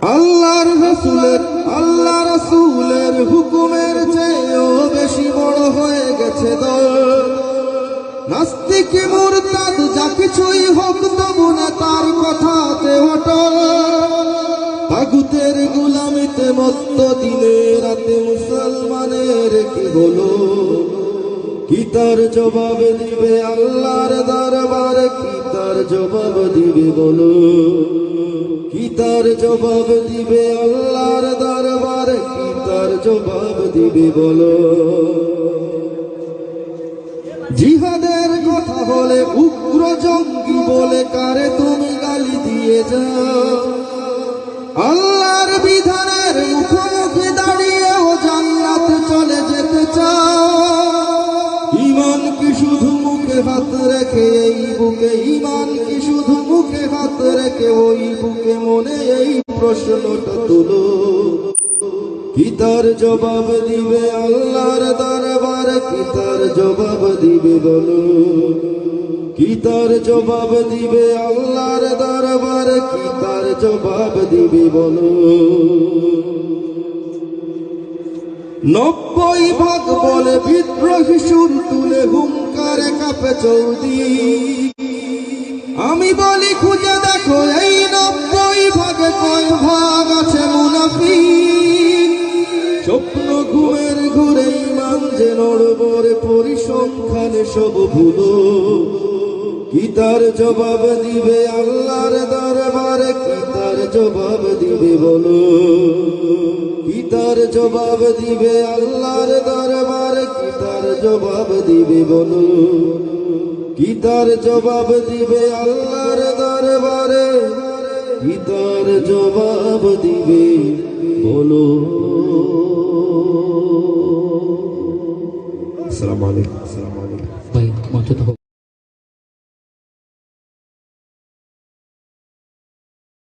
আল্লাহ রাসূলের হুকুমের চেয়েও বেশি বড় হয়ে গেছে দল। নাস্তিক মুরতাদ যা কিছুই হোক তবু না তার কথাতে অটল। তাগুতের গোলামিতে মত্ত দিনে রাতে মুসলমানের কি হলো? কি তার জবাব দিবে আল্লাহর দরবারে? কি তার জবাব দিবে বলো? কি তার জবাব দিবে আল্লাহর দরবারে? কি তার জবাব দিবে বলো? জিহাদের কথা বলে উগ্র জঙ্গি বলে কারে তুমি গালি দিয়ে যাও? আল্লাহর বিধানের মুখোমুখি দাঁড়িয়েও জান্নাতে চলে যেতে চাও? ঈমান কি শুধু মুখে হাত রেখে এই বুকে? ঈমান কি শুধু মুখে হাত রেখে ওই বুকে? মনে এই প্রশ্নটা তুলো। কি তার জবাব দিবে আল্লাহর দরবারে? কি তার জবাব দিবে বলো? কি তার জবাব দিবে আল্লাহর দরবারে? কি তার জবাব দিবে বলো? 90 ভাগ বলে বিদ্রোহী সুর তুলে হুঙ্কারে কাঁপে চৌদিক। আমি বলি খুঁজে দেখো এই 90 ভাগে কয় ভাগ আছে মুনাফিক? স্বপ্ন ঘুমের ঘুরে ঈমান যে নড়বড়ে পরিসংখ্যানে সব ভুলো। কি তার জবাব দিবে আল্লাহর দরবারে? কি তার জবাব দিবে বলো? কি তার জবাব দিবে আল্লাহর দরবারে? কি তার জবাব দিবে বলো? কি তার জবাব দিবে আল্লাহর দরবারে? কি তার জবাব দিবে বলো? আসসালামু আলাইকুম। ভাই মঞ্চ